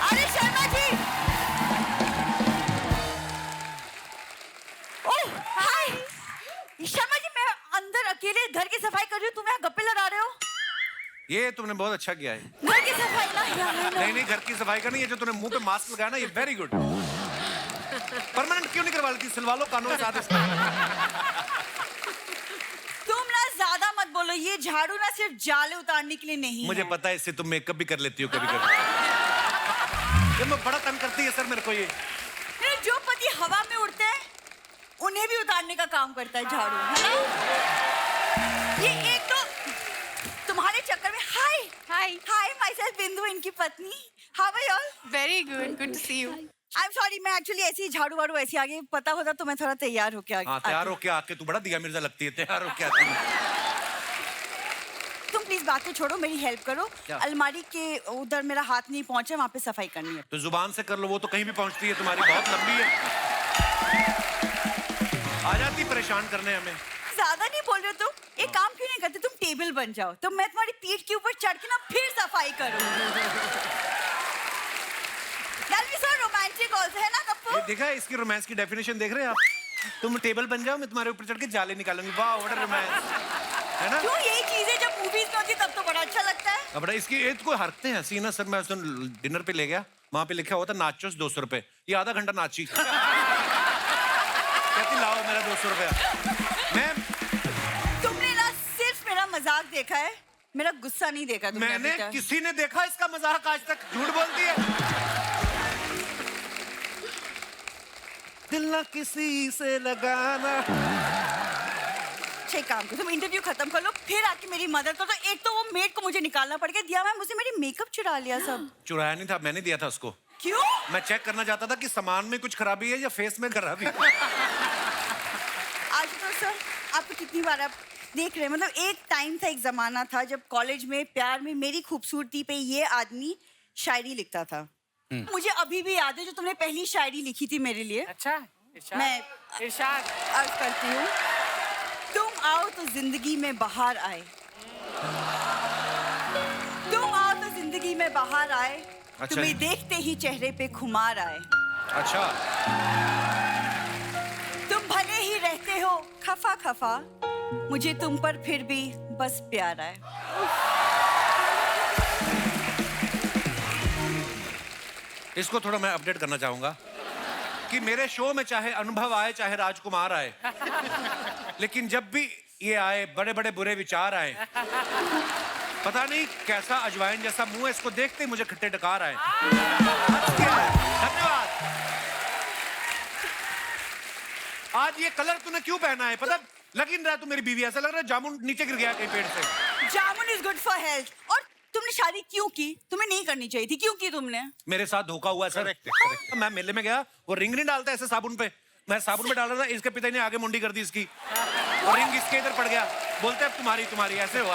अरे शर्मा जी, ओह हाय। शर्मा जी, मैं अंदर अकेले घर की सफाई कर रही हूँ, तुम यहाँ गप्पे लड़ा रहे हो। ये तुमने बहुत अच्छा किया है। घर की सफाई ना यार। नहीं नहीं, घर की सफाई का नहीं, ये जो तूने मुंह पे मास्क लगाया ना, ये वेरी गुड। परमानेंट क्यों नहीं करवा लेती? सिलवा लो कानों के साथ इसको। तुम ना ज्यादा मत बोलो, ये झाड़ू ना सिर्फ जाले उतारने के लिए नहीं मुझे है। पता है, इससे तुम मेकअप भी कर लेती हो कभी कभी। ये मैं बड़ा तंग करती है सर मेरे को ये। मेरे जो पति हवा में उड़ते हैं उन्हें भी उतारने का काम करता है झाड़ू, है ना? ये एक तो तुम्हारे चक्कर में। Hi Hi. Hi, myself Bindu, इनकी पत्नी। How are you all? Very good. Good to see you. I am sorry, मैं एक्चुअली ऐसी ही झाड़ू वाड़ू ऐसी आगे, पता होता तो मैं थोड़ा तैयार होके हाँ, तैयार होके आके तू बड़ा दिया मिर्जा लगती है, तैयार होके आती है। तुम प्लीज बातें छोड़ो, मेरी हेल्प करो। क्या? अलमारी के उधर मेरा हाथ नहीं पहुंचा, वहाँ पे सफाई करनी है। तो जुबान से कर लो, वो तो कहीं भी पहुंचती है, तुम्हारी बहुत लंबी है। आ जाती परेशान करने हमें। ज्यादा नहीं बोल रहे हो तुम? एक काम क्यों नहीं करते, तुम टेबल बन जाओ तो मैं तुम्हारी पीठ के ऊपर चढ़ के ना फिर सफाई करूं। That'll be so romantic also, है ना कप्पू? ये देखा है इसकी रोमांस की डेफिनेशन देख रहे हैं आप? तुम टेबल बन जाओ, मैं तुम्हारे ऊपर चढ़ के जाले निकालूंगी। वाह व्हाट अ रोमांस, है ना? क्यों, यही चीजें जब मूवीज में होती तब तो बड़ा अच्छा लगता है। अब बड़ा इसकी एज को हरकते हैं हंसी ना सर। मैं उस दिन डिनर पे ले गया, वहां पे लिखा हुआ था नाचोस 200 रुपए। ये आधा घंटा नाची। कहती लाओ मेरा 200 रुपया। मैं तुमने ना सिर्फ मेरा मजाक देखा है, मेरा गुस्सा नहीं देखा तुमने मैंने अभी तक। किसी ने देखा इसका मजाक आज तक? झूठ बोलती है। दिल ना किसी से लगाना। अच्छा, एक काम करो, तुम इंटरव्यू खत्म कर लो, फिर आके मेरी मदद करो। तो एक तो वो मेड को मुझे निकालना पड़ गया, दिया मैम मुझे मेरी मेकअप चुरा लिया सब। चुराया नहीं था, मैंने दिया था उसको। क्यों? मैं चेक करना चाहता था कि सामान में कुछ खराबी है या फेस में खराबी। आज तो सर आपको कितनी बार आप देख रहे हैं, मतलब एक टाइम था, एक जमाना था जब कॉलेज में प्यार में मेरी खूबसूरती पे ये आदमी शायरी लिखता था। मुझे अभी भी याद है जो तुमने पहली शायरी लिखी थी मेरे लिए। अच्छा, इरशाद। मैं इरशाद। अर्ज करती हूँ, तुम आओ तो जिंदगी में बाहर आए, तुम आओ तो जिंदगी में बाहर आए, अच्छा। तुम्हें देखते ही चेहरे पे खुमार आए। अच्छा, तुम भले ही रहते हो खफा खफा, मुझे तुम पर फिर भी बस प्यार आए। इसको थोड़ा मैं अपडेट करना चाहूंगा कि मेरे शो में चाहे अनुभव आए चाहे राजकुमार आए, लेकिन जब भी ये आए बड़े बड़े बुरे विचार आए। पता नहीं कैसा अजवाइन जैसा मुंह है, इसको देखते ही मुझे खट्टे डकार आए। धन्यवाद। आज ये कलर तूने क्यों पहना है? पता लग ही नहीं रहा तू मेरी बीवी, ऐसा लग रहा है जामुन नीचे गिर गया कहीं पेड़ से। जामुन इज गुड फॉर हेल्थ। और तुमने शादी क्यों की? तुम्हें नहीं करनी चाहिए थी, क्यों की तुमने? मेरे साथ धोखा हुआ है सर। Correct. मैं मेले में गया, वो रिंग नहीं डालता ऐसे साबुन पे, मैं साबुन पे डाल रहा था, इसके पिता ने आगे मुंडी कर दी इसकी, और रिंग इसके इधर पड़ गया। बोलते अब तुम्हारी तुम्हारी ऐसे हुआ।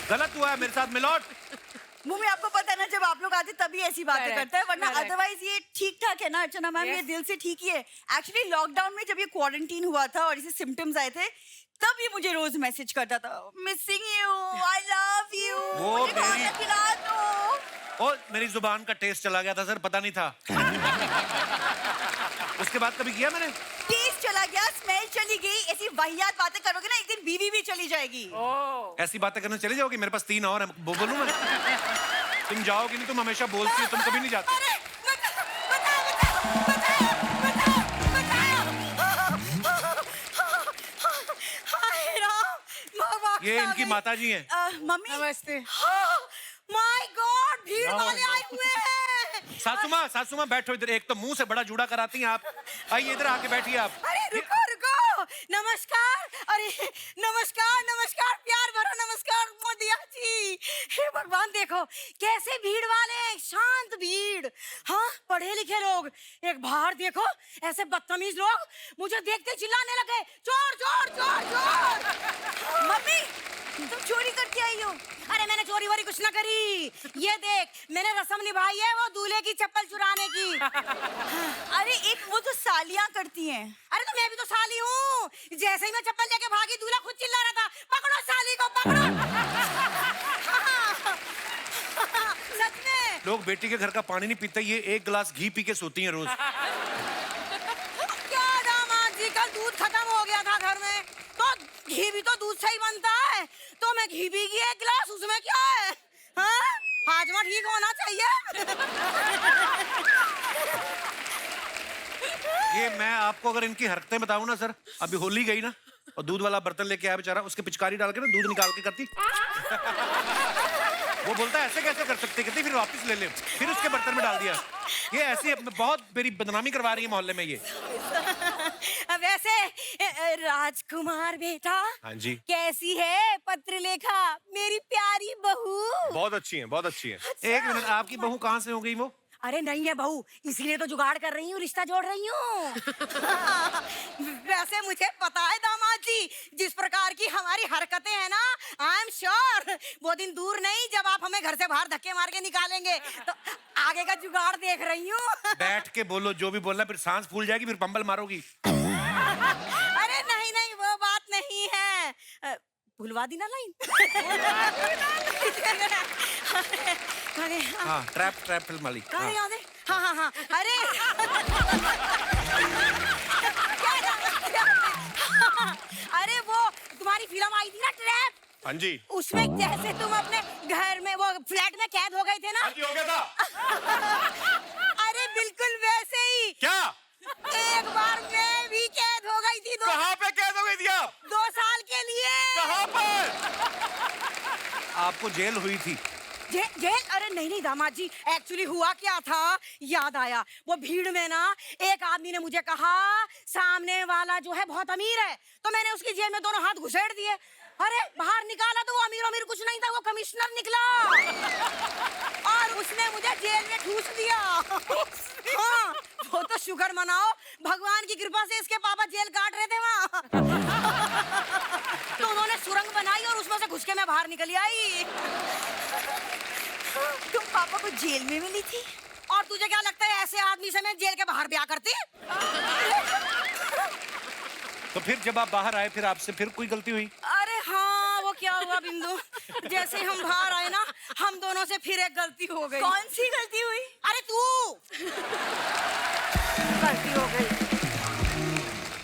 गलत हुआ है मेरे साथ मिलोट। मुंह में आपको पता है ना, जब आप लोग आते तभी ऐसी बातें Correct, करता है, वरना correct. अदरवाइज ये ठीक ठाक है ना अर्चना मैम। Yes. ये दिल से ठीक ही है। एक्चुअली लॉकडाउन में जब ये क्वारंटीन हुआ था और इसे सिम्टम्स आए थे, तब ये मुझे रोज मैसेज करता था, missing you, I love you, वो मुझे खाना मेरी- खिला दो। और मेरी जुबान का टेस्ट चला गया था सर, पता नहीं था। उसके बाद कभी किया मैंने? टेस्ट चला गया, स्मेल चली गई। ऐसी वाहियात बातें करोगे ना, एक दिन बीवी भी चली जाएगी। ओह। ऐसी बातें करने चली जाओगी? मेरे पास 3 और हैं, बोलूं मैं? तुम जाओगी नहीं, तुम हमेशा बोलती हो, तुम कभी नहीं जाती। अरे बताओ बताओ बताओ बताओ बताओ। हाय राम, ये इनकी माता जी हैं। मम्मी नमस्ते। माय गॉड, भीड़ वाले आए हुए हैं। सासू माँ बैठो इधर। एक तो मुंह से बड़ा जूड़ा कराती हैं आप। आइए इधर आके बैठिए आप। अरे रुको रुको, नमस्कार। अरे नमस्कार नमस्कार, प्यार भरा नमस्कार मोदिया जी। हे भगवान, देखो कैसे भीड़ वाले, शांत भीड़। हाँ, पढ़े लिखे लोग। एक बाहर देखो, ऐसे बदतमीज लोग मुझे देखते चिल्लाने लगे, चोर चोर चोर चोर। मम्मी, तुम चोरी करके आई हो? अरे मैंने चोरी वोरी कुछ ना करी। ये देख, मैंने रस्म निभाई है वो दूल्हे की चप्पल चुराने की। अरे एक वो तो सालियां करती हैं। अरे तो मैं भी तो साली हूँ। जैसे ही मैं चप्पल लेके भागी, दूल्हा खुद चिल्ला रहा था, पकड़ो साली को पकड़ो। लोग बेटी के घर का पानी नहीं पीते, ये 1 गिलास घी पी के सोती हैं रोज। क्या दामाद जी, कल दूध खत्म हो गया था घर में, तो घी भी तो दूध से ही बनता है, तो मैं घी पी गई 1 गिलास, उसमें क्या है? हाँ? हाजमा ठीक होना चाहिए। ये मैं आपको अगर इनकी हरकतें बताऊं ना सर, अभी होली गई ना और दूध वाला बर्तन लेके आया बेचारा, उसके पिचकारी डाल के ना दूध निकाल के करती। वो बोलता है ऐसे कैसे कर सकते, कहती फिर वापस ले ले, फिर उसके बर्तन में डाल दिया। ये ऐसे बहुत मेरी बदनामी करवा रही है मोहल्ले में ये। वैसे राजकुमार बेटा, हाँ जी। कैसी है पत्रलेखा मेरी प्यारी बहू? बहुत अच्छी है, बहुत अच्छी है। 1 मिनट, आपकी बहू कहाँ से हो गई वो? अरे नहीं है बहू, इसलिए तो जुगाड़ कर रही हूँ, रिश्ता जोड़ रही हूँ। वैसे मुझे पता है दामाद जी, जिस प्रकार की हमारी हरकतें हैं ना, आई एम श्योर वो दिन दूर नहीं जब आप हमें घर से बाहर धक्के मार के निकालेंगे, तो आगे का जुगाड़ देख रही हूँ। बैठ के बोलो जो भी बोलना, फिर सांस फूल जाएगी, फिर पंबल मारोगी। अरे नहीं नहीं, वो बात नहीं है, भुलवा दी ना लाइन। अरे हाँ, ट्रैप फिल्म वाली। कहाँ याद है? हाँ हाँ हाँ, अरे अरे वो तुम्हारी फिल्म आई थी ना ट्रैप, हाँ जी। उसमें जैसे तुम अपने घर में वो फ्लैट में कैद हो गए थे ना। हाँ जी, हो गया था। अरे बिल्कुल वैसे ही क्या? एक बार मैं भी कैद हो गई थी, कहाँ पे कैद हो गई थी आप? 2 साल के लिए। कहाँ पर? आपको जेल हुई थी? जेल? अरे नहीं नहीं दामाद जी, एक्चुअली हुआ क्या था, याद आया। वो भीड़ में ना एक आदमी ने मुझे कहा सामने वाला जो है बहुत अमीर है, तो मैंने उसकी जेब में दोनों हाथ घुसेड़ दिए। अरे बाहर निकाला तो वो अमीर अमीर कुछ नहीं था, वो कमिश्नर निकला और उसने मुझे जेल में ठूस दिया। हाँ, वो तो शुक्र मनाओ, भगवान की कृपा से इसके पापा जेल काट रहे थे वहाँ। तो उन्होंने सुरंग बनाई और उसमें से घुस के मैं बाहर निकली आई। तुम पापा को जेल में मिली थी? और तुझे क्या लगता है ऐसे आदमी से मैं जेल के बाहर ब्याह करती? तो फिर जब आप बाहर आए, फिर आपसे फिर कोई गलती हुई? अरे हाँ, वो क्या हुआ बिंदु, जैसे ही हम बाहर आए ना, हम दोनों से फिर एक गलती हो गई। कौन सी गलती हुई? अरे तू गलती हो गई।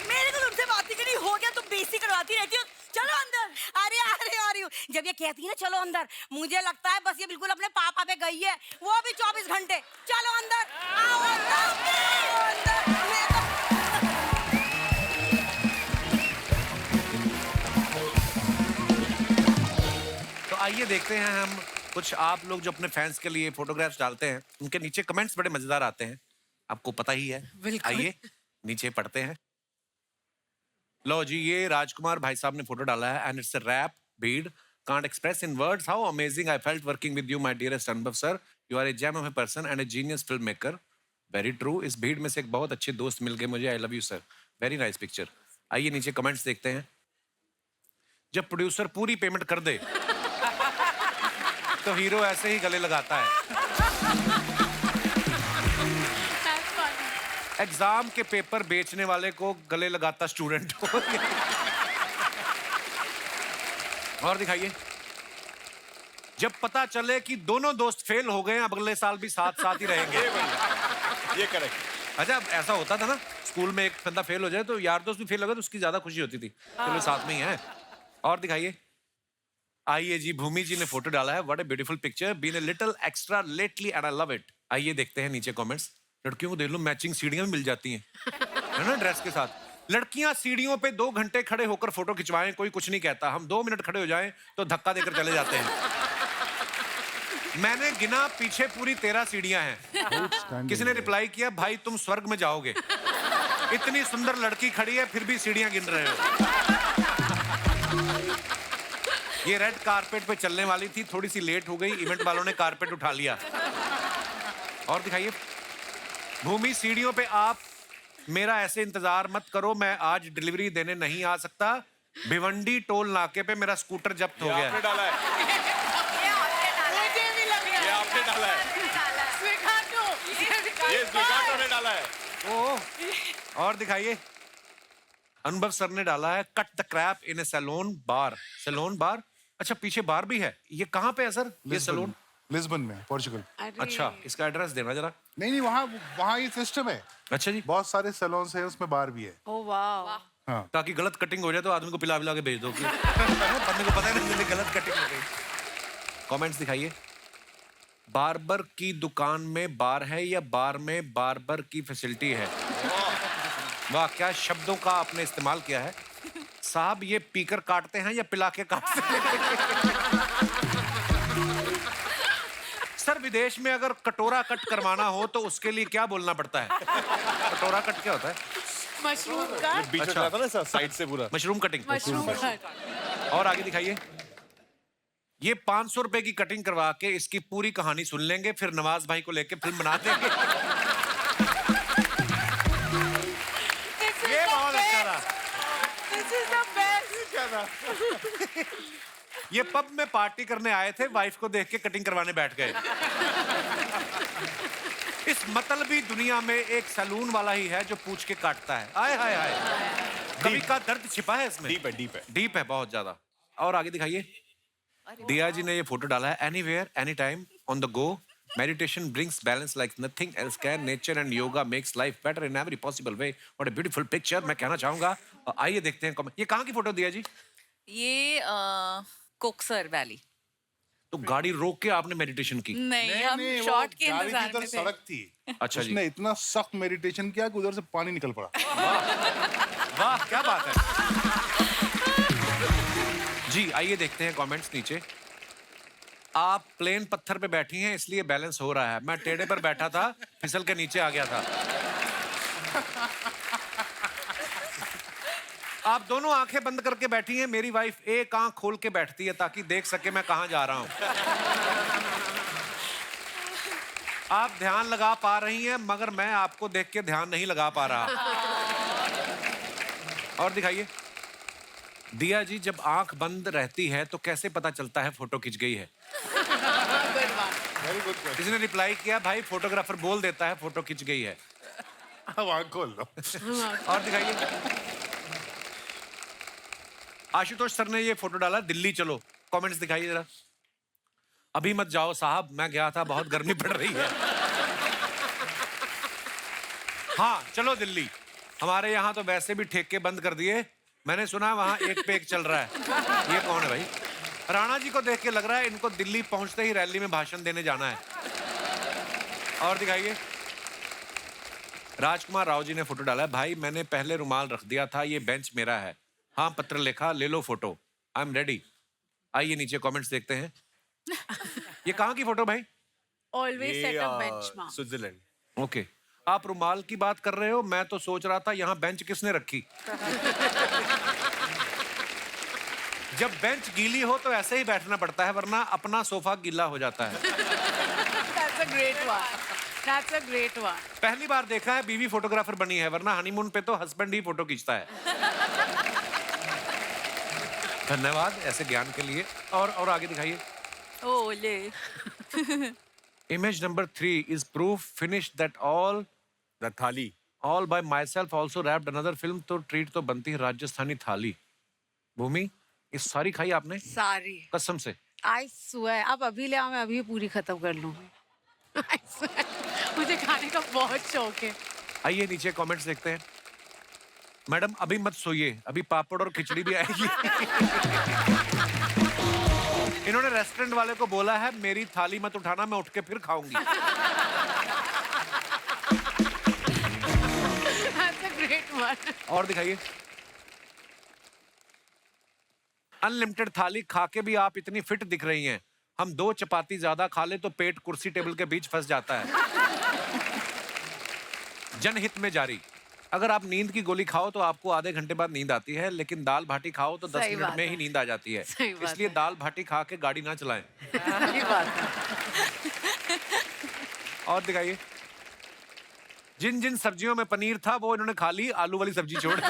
मेरे को तुमसे बात ही नहीं, हो गया, तुम बेइज्जती करवाती रहती हो। चलो अंदर। अरे अरे अरे, जब ये कहती है ना चलो अंदर, मुझे लगता है बस ये बिल्कुल अपने पापा पे गई है, वो भी 24 घंटे। चलो अंदर, आओ अंदर, आओ अंदर। मैं तो आइए देखते हैं हम कुछ आप लोग जो अपने फैंस के लिए फोटोग्राफ्स डालते हैं, उनके नीचे कमेंट्स बड़े मजेदार आते हैं, आपको पता ही है। आइए नीचे पढ़ते हैं। लो जी, ये राजकुमार भाई साहब ने फोटो डाला है and it's a rap beat. Can't express in words how amazing I felt working with you, my dearest Anubhav sir. You are a gem of a person and a genius filmmaker. Very true. इस भीड़ में से एक बहुत अच्छे दोस्त मिल गए मुझे। I love you sir. Very nice picture. आइए नीचे कमेंट्स देखते हैं। जब प्रोड्यूसर पूरी पेमेंट कर दे तो हीरो ऐसे ही गले लगाता है। एग्जाम के पेपर बेचने वाले को गले लगाता स्टूडेंट हो। और दिखाइए। जब पता चले कि दोनों दोस्त फेल हो गए, अब अगले साल भी साथ साथ ही रहेंगे। ये करेक्ट। अच्छा, ऐसा होता था ना स्कूल में, एक बंदा फेल हो जाए तो यार दोस्त भी फेल हो गए तो उसकी ज्यादा खुशी होती थी, चलो साथ में ही है। और दिखाइए। आइए जी, भूमि जी ने फोटो डाला है। What a beautiful picture, been a little extra lately and I love it. आइए देखते हैं नीचे कमेंट्स। लड़कियों को देख लो, मैचिंग सीढ़ियां भी मिल जाती हैं, है ना, ड्रेस के साथ। लड़कियां सीढ़ियों पे 2 घंटे खड़े होकर फोटो खिंचवाएं, कोई कुछ नहीं कहता। हम 2 मिनट खड़े हो जाएं तो धक्का देकर चले जाते हैं। मैंने गिना, पीछे पूरी 13 सीढ़ियां हैं। किसी ने रिप्लाई किया, भाई तुम स्वर्ग में जाओगे, इतनी सुंदर लड़की खड़ी है फिर भी सीढ़ियां गिन रहे हो। ये रेड कारपेट पे चलने वाली थी, थोड़ी सी लेट हो गई, इवेंट वालों ने कारपेट उठा लिया। और दिखाइए। भूमि, सीढ़ियों पे आप मेरा ऐसे इंतजार मत करो, मैं आज डिलीवरी देने नहीं आ सकता। भिवंडी टोल नाके पे मेरा स्कूटर जब्त हो गया। आपने डाला है। ये आपने डाला है। ये स्वीकार्टो ने डाला है। ओह। और दिखाइए। अनुभव सर ने डाला है, cut the crap in a saloon bar. Saloon bar, अच्छा पीछे बार भी है। ये कहाँ पे है सर ये सैलून? लिस्बन में, पोर्चुगल। अच्छा, इसका एड्रेस देना जरा। नहीं, वहाँ वहाँ ये सिस्टम है, अच्छा जी, बहुत सारे सैलून्स हैं, उसमें बार भी है। ओ वाह। हाँ, ताकि गलत कटिंग हो जाए तो आदमी को पिला पिला के भेज दो कि बंदे को पता ही नहीं चले गलत कटिंग हो गई। कमेंट्स दिखाइए। बार्बर की दुकान में बार है या बार में बार्बर की फैसिलिटी है? वाह, क्या शब्दों का आपने इस्तेमाल किया है। साहब, ये पीकर काटते हैं या पिला के काटते हैं? सर, विदेश में अगर कटोरा कट करवाना हो तो उसके लिए क्या बोलना पड़ता है? कटोरा कट क्या होता है? मशरूम का बीच में जाता ना साइड से पूरा। Mushroom cutting. मशरूम का और आगे दिखाइए। ये 500 रुपए की कटिंग करवा के इसकी पूरी कहानी सुन लेंगे, फिर नवाज भाई को लेके फिल्म बना देंगे। ये बहुत अच्छा था। This is the best. क्या था? ये पब में पार्टी करने आए थे, वाइफ को देख के कटिंग करवाने बैठ गए। इस मतलबी दुनिया में एक सैलून वाला ही है जो पूछ के काटता है। आय हाय हाय, कभी का दर्द छिपा है इसमें। डीप है, डीप है। डीप है बहुत ज्यादा। और आगे दिखाइए। दिया जी ने ये फोटो डाला है। Anywhere, any time, on the go, meditation brings balance like nothing else can, nature and yoga makes life better in every possible way. What a beautiful picture, मैं कहना चाहूंगा। आइए देखते हैं ये कहाँ की फोटो दिया जी? ये कोकसर वैली। तो गाड़ी रोक के आपने मेडिटेशन की? नहीं, हम नहीं, वो शॉर्ट के गाड़ी की इंतजार उधर में थे। सड़क थी। अच्छा जी। उसने इतना सख्त मेडिटेशन किया कि उधर से पानी निकल पड़ा। वाह, क्या बात है जी। आइए देखते हैं कमेंट्स नीचे। आप प्लेन पत्थर पे बैठी हैं इसलिए बैलेंस हो रहा है। मैं टेढ़े पर बैठा था, फिसल के नीचे आ गया था। आप दोनों आंखें बंद करके बैठी हैं। मेरी वाइफ एक आंख खोल के बैठती है ताकि देख सके मैं कहां जा रहा हूं। आप ध्यान लगा पा रही हैं मगर मैं आपको देख के ध्यान नहीं लगा पा रहा। और दिखाइए। दिया जी, जब आंख बंद रहती है तो कैसे पता चलता है फोटो खिंच गई है? Very good question. किसी ने रिप्लाई किया, भाई फोटोग्राफर बोल देता है फोटो खिंच गई है। अब आँख खोल लो। और दिखाइए। आशुतोष सर ने ये फोटो डाला, दिल्ली चलो। कमेंट्स दिखाइए जरा। अभी मत जाओ साहब, मैं गया था, बहुत गर्मी पड़ रही है। हाँ, चलो दिल्ली। हमारे यहाँ तो वैसे भी ठेके बंद कर दिए। मैंने सुना वहाँ एक पे एक चल रहा है। ये कौन है भाई? राणा जी को देख के लग रहा है इनको दिल्ली पहुंचते ही रैली में भाषण देने जाना है। और दिखाइए। राजकुमार राव जी ने फोटो डाला है। भाई, मैंने पहले रुमाल रख दिया था, ये बेंच मेरा है। हाँ, पत्र लिखा, ले लो फोटो, आई एम रेडी। आइए नीचे कमेंट्स देखते हैं। ये कहाँ की फोटो भाई? ऑलवेज सेट अ बेंचमार्क। स्विट्जरलैंड। ओके। आप रुमाल की बात कर रहे हो, मैं तो सोच रहा था यहाँ बेंच किसने रखी। जब बेंच गीली हो तो ऐसे ही बैठना पड़ता है, वरना अपना सोफा गीला हो जाता है। That's a great one. That's a great one. पहली बार देखा है बीवी फोटोग्राफर बनी है, वरना हनीमून पे तो हस्बैंड ही फोटो खींचता है। धन्यवाद ऐसे ज्ञान के लिए। और आगे दिखाइए। ओले। Image number 3 is proof finished that all the थाली। by myself also wrapped another film। तो ट्रीट तो बनती है राजस्थानी थाली। भूमि, ये सारी खाई आपने? सारी। कसम से? आई स्वेयर, आप अभी ले आओ, मैं अभी पूरी खत्म कर लूंगी। I swear, मुझे खाने का बहुत शौक है। आइए नीचे कमेंट्स देखते हैं। मैडम, अभी मत सोइए, अभी पापड़ और खिचड़ी भी आएगी। इन्होंने रेस्टोरेंट वाले को बोला है मेरी थाली मत उठाना, मैं उठ के फिर खाऊंगी। That's a great one. और दिखाइए। अनलिमिटेड थाली खा के भी आप इतनी फिट दिख रही हैं। हम 2 चपाती ज्यादा खा ले तो पेट कुर्सी टेबल के बीच फंस जाता है। जनहित में जारी। अगर आप नींद की गोली खाओ तो आपको आधे घंटे बाद नींद आती है, लेकिन दाल भाटी खाओ तो 10 सही मिनट बात में है। ही नींद आ जाती है। सही बात इसलिए है। दाल भाटी खा के गाड़ी ना चलाएं। सही बात है। और दिखाइए। जिन जिन सब्जियों में पनीर था वो इन्होंने खा ली, आलू वाली सब्जी छोड़ दी।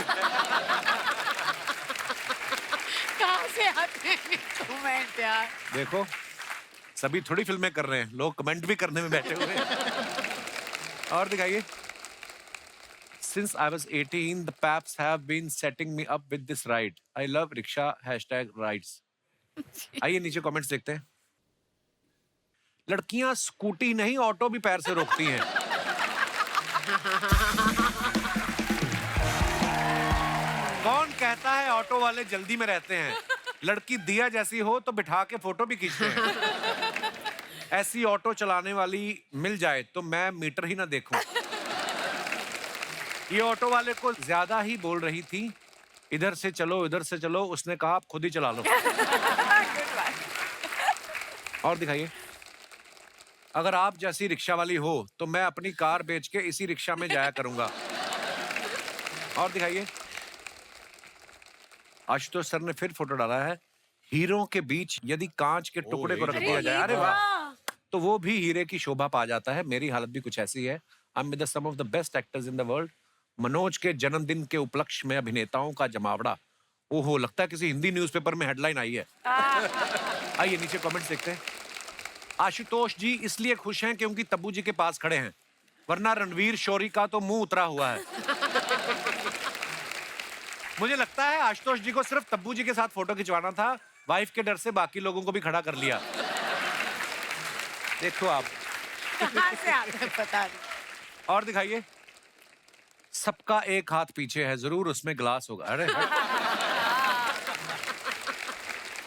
कहाँ से आते हैं कमेंट यार? देखो, सभी थोड़ी फिल्में कर रहे हैं, लोग कमेंट भी करने में बैठे हुए हैं। और दिखाइए। Since I was 18, the Paps have been setting me up with this ride. I love rickshaw #rides. आइए नीचे कमेंट्स देखते हैं। लड़कियां स्कूटी नहीं ऑटो भी पैर से रोकती हैं। कौन कहता है ऑटो वाले जल्दी में रहते हैं? लड़की दिया जैसी हो तो बिठा के फोटो भी खींचते हैं। ऐसी ऑटो चलाने वाली मिल जाए तो मैं मीटर ही ना देखूं। ये ऑटो वाले को ज्यादा ही बोल रही थी, इधर से चलो इधर से चलो, उसने कहा आप खुद ही चला लो। और दिखाइए। अगर आप जैसी रिक्शा वाली हो तो मैं अपनी कार बेच के इसी रिक्शा में जाया करूंगा। और दिखाइए। आशुतोष सर ने फिर फोटो डाला है, हीरो के बीच यदि कांच के टुकड़े को रख दिया जाए, अरे वाह, तो वो भी हीरे की शोभा पा जाता है। मेरी हालत भी कुछ ऐसी है। I am with some of the best actors in the world. Manoj के जन्मदिन के उपलक्ष्य में अभिनेताओं का जमावड़ा। ओहो, लगता है किसी हिंदी न्यूज़पेपर में हेडलाइन आई है। आइए नीचे कमेंट्स देखते हैं। आशुतोष जी इसलिए खुश हैं क्योंकि तब्बू जी के पास खड़े हैं, वरना रणवीर शोरी का तो मुंह उतरा हुआ है। मुझे लगता है आशुतोष जी को सिर्फ तब्बू जी के साथ फोटो खिंचवाना था, वाइफ के डर से बाकी लोगों को भी खड़ा कर लिया। देखो आप। कहाँ से आते हैं पता नहीं। और दिखाइए। सबका एक हाथ पीछे है, जरूर उसमें ग्लास होगा। अरे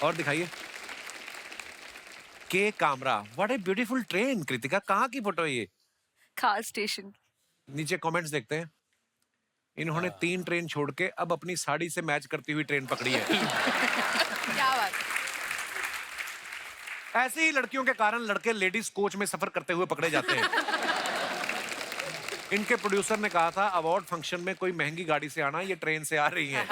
और दिखाइए। के Kamra, what a beautiful train. Kritika, कहाँ की फोटो है ये? Car station. नीचे कमेंट्स देखते हैं। इन्होंने 3 ट्रेन छोड़ के अब अपनी साड़ी से मैच करती हुई ट्रेन पकड़ी है। क्या बात। ऐसी ही लड़कियों के कारण लड़के लेडीज कोच में सफर करते हुए पकड़े जाते हैं। इनके प्रोड्यूसर ने कहा था अवार्ड फंक्शन में कोई महंगी गाड़ी से आना, ये ट्रेन से आ रही हैं।